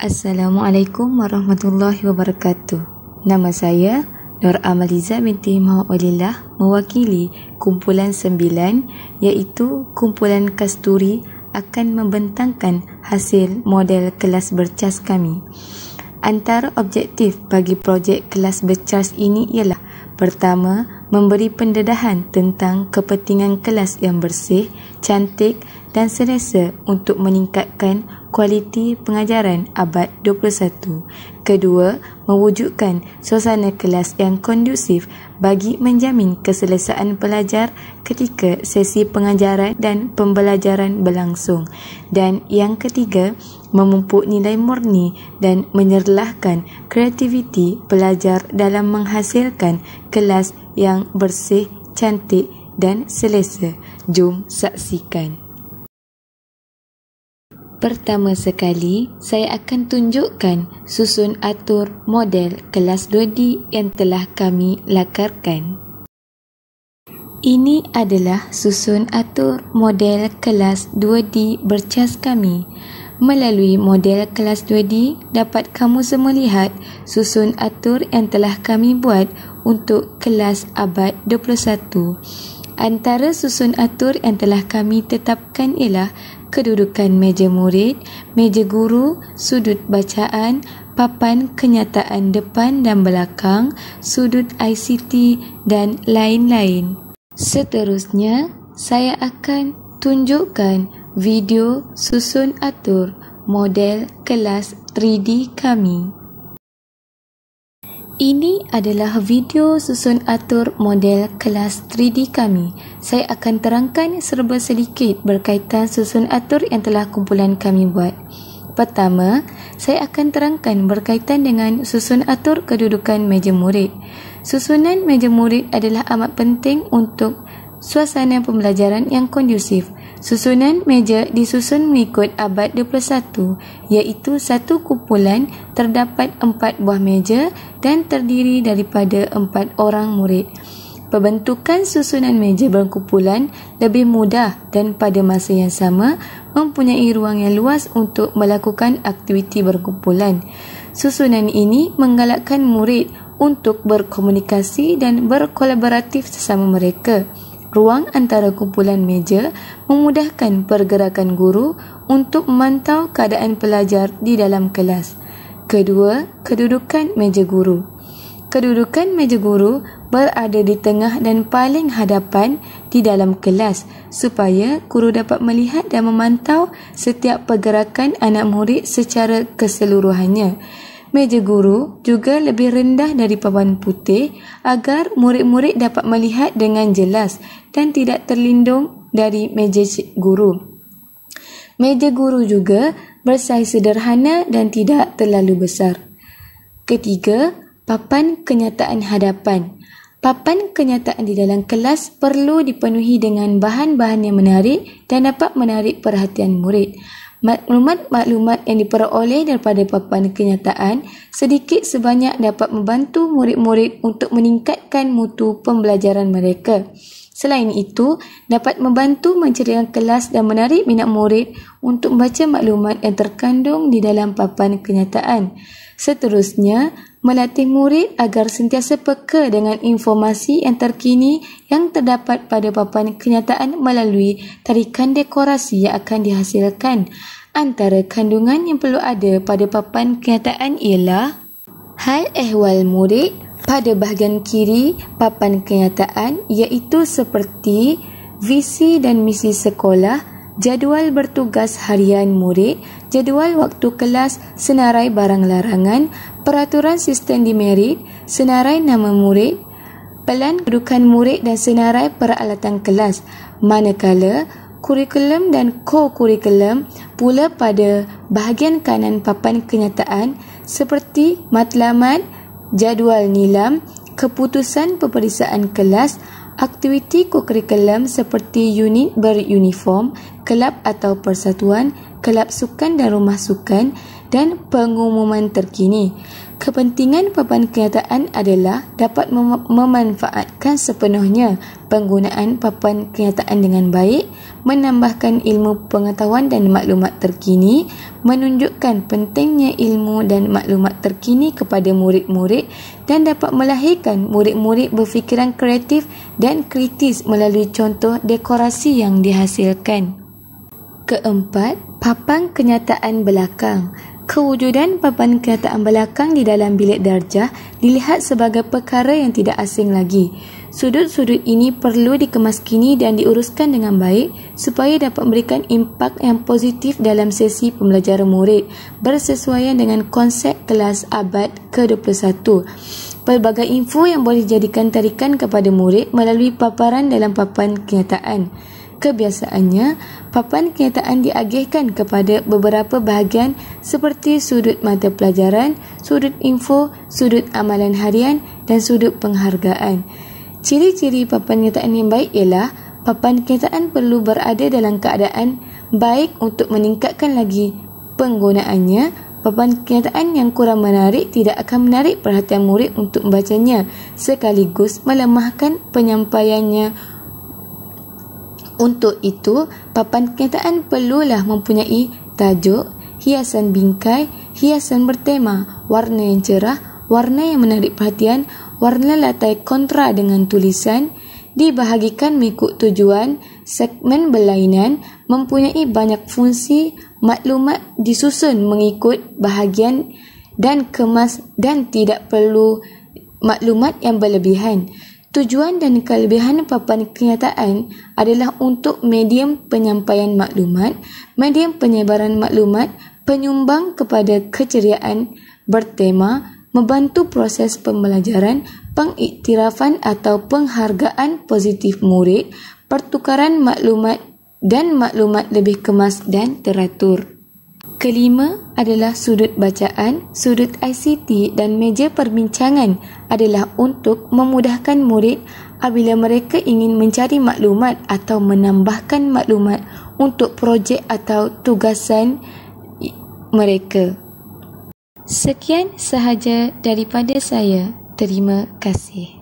Assalamualaikum warahmatullahi wabarakatuh. Nama saya Nur Amaliza binti Muhammad Walillah, mewakili kumpulan 9 iaitu kumpulan Kasturi akan membentangkan hasil model kelas bercas kami. Antara objektif bagi projek kelas bercas ini ialah: pertama, memberi pendedahan tentang kepentingan kelas yang bersih, cantik dan selesa untuk meningkatkan kualiti pengajaran abad 21. Kedua, mewujudkan suasana kelas yang kondusif bagi menjamin keselesaan pelajar ketika sesi pengajaran dan pembelajaran berlangsung. Dan yang ketiga, memupuk nilai murni dan menyerlahkan kreativiti pelajar dalam menghasilkan kelas yang bersih, cantik dan selesa. Jom saksikan. Pertama sekali, saya akan tunjukkan susun atur model kelas 2D yang telah kami lakarkan. Ini adalah susun atur model kelas 2D bercas kami. Melalui model kelas 2D, dapat kamu semua lihat susun atur yang telah kami buat untuk kelas abad 21. Antara susun atur yang telah kami tetapkan ialah kedudukan meja murid, meja guru, sudut bacaan, papan kenyataan depan dan belakang, sudut ICT dan lain-lain. Seterusnya, saya akan tunjukkan video susun atur model kelas 3D kami. Ini adalah video susun atur model kelas 3D kami. Saya akan terangkan serba sedikit berkaitan susun atur yang telah kumpulan kami buat. Pertama, saya akan terangkan berkaitan dengan susun atur kedudukan meja murid. Susunan meja murid adalah amat penting untuk suasana pembelajaran yang kondusif. Susunan meja disusun mengikut abad 21, iaitu satu kumpulan terdapat 4 buah meja dan terdiri daripada 4 orang murid. Pembentukan susunan meja berkumpulan lebih mudah dan pada masa yang sama mempunyai ruang yang luas untuk melakukan aktiviti berkumpulan. Susunan ini menggalakkan murid untuk berkomunikasi dan berkolaboratif sesama mereka. Ruang antara kumpulan meja memudahkan pergerakan guru untuk memantau keadaan pelajar di dalam kelas. Kedua, kedudukan meja guru. Kedudukan meja guru berada di tengah dan paling hadapan di dalam kelas supaya guru dapat melihat dan memantau setiap pergerakan anak murid secara keseluruhannya. Meja guru juga lebih rendah dari papan putih agar murid-murid dapat melihat dengan jelas dan tidak terlindung dari meja guru. Meja guru juga bersaiz sederhana dan tidak terlalu besar. Ketiga, papan kenyataan hadapan. Papan kenyataan di dalam kelas perlu dipenuhi dengan bahan-bahan yang menarik dan dapat menarik perhatian murid. Maklumat-maklumat yang diperoleh daripada papan kenyataan sedikit sebanyak dapat membantu murid-murid untuk meningkatkan mutu pembelajaran mereka. Selain itu, dapat membantu menceriakan kelas dan menarik minat murid untuk membaca maklumat yang terkandung di dalam papan kenyataan. Seterusnya, melatih murid agar sentiasa peka dengan informasi yang terkini yang terdapat pada papan kenyataan melalui tarikan dekorasi yang akan dihasilkan. Antara kandungan yang perlu ada pada papan kenyataan ialah hal ehwal murid pada bahagian kiri papan kenyataan, iaitu seperti visi dan misi sekolah, jadual bertugas harian murid, jadual waktu kelas, senarai barang larangan, peraturan sistem demerit, senarai nama murid, pelan kedudukan murid dan senarai peralatan kelas. Manakala kurikulum dan ko-kurikulum pula pada bahagian kanan papan kenyataan seperti matlamat, jadual nilam, keputusan peperiksaan kelas, aktiviti ko-kurikulum seperti unit beruniform, kelab atau persatuan, kelab sukan dan rumah sukan dan pengumuman terkini. Kepentingan papan kenyataan adalah dapat memanfaatkan sepenuhnya penggunaan papan kenyataan dengan baik, menambahkan ilmu pengetahuan dan maklumat terkini, menunjukkan pentingnya ilmu dan maklumat terkini kepada murid-murid dan dapat melahirkan murid-murid berfikiran kreatif dan kritis melalui contoh dekorasi yang dihasilkan. Keempat, papan kenyataan belakang. Kewujudan papan kenyataan belakang di dalam bilik darjah dilihat sebagai perkara yang tidak asing lagi. Sudut-sudut ini perlu dikemaskini dan diuruskan dengan baik supaya dapat memberikan impak yang positif dalam sesi pembelajaran murid bersesuaian dengan konsep kelas abad ke-21. Pelbagai info yang boleh dijadikan tarikan kepada murid melalui paparan dalam papan kenyataan. Kebiasaannya, papan kenyataan diagihkan kepada beberapa bahagian seperti sudut mata pelajaran, sudut info, sudut amalan harian dan sudut penghargaan. Ciri-ciri papan kenyataan yang baik ialah papan kenyataan perlu berada dalam keadaan baik untuk meningkatkan lagi penggunaannya. Papan kenyataan yang kurang menarik tidak akan menarik perhatian murid untuk membacanya sekaligus melemahkan penyampaiannya. Untuk itu, papan kenyataan perlulah mempunyai tajuk, hiasan bingkai, hiasan bertema, warna yang cerah, warna yang menarik perhatian, warna latai kontra dengan tulisan, dibahagikan mengikut tujuan, segmen berlainan, mempunyai banyak fungsi, maklumat disusun mengikut bahagian dan kemas dan tidak perlu maklumat yang berlebihan. Tujuan dan kelebihan papan kenyataan adalah untuk medium penyampaian maklumat, medium penyebaran maklumat, penyumbang kepada keceriaan bertema, membantu proses pembelajaran, pengiktirafan atau penghargaan positif murid, pertukaran maklumat dan maklumat lebih kemas dan teratur. Kelima adalah sudut bacaan, sudut ICT dan meja perbincangan adalah untuk memudahkan murid apabila mereka ingin mencari maklumat atau menambahkan maklumat untuk projek atau tugasan mereka. Sekian sahaja daripada saya. Terima kasih.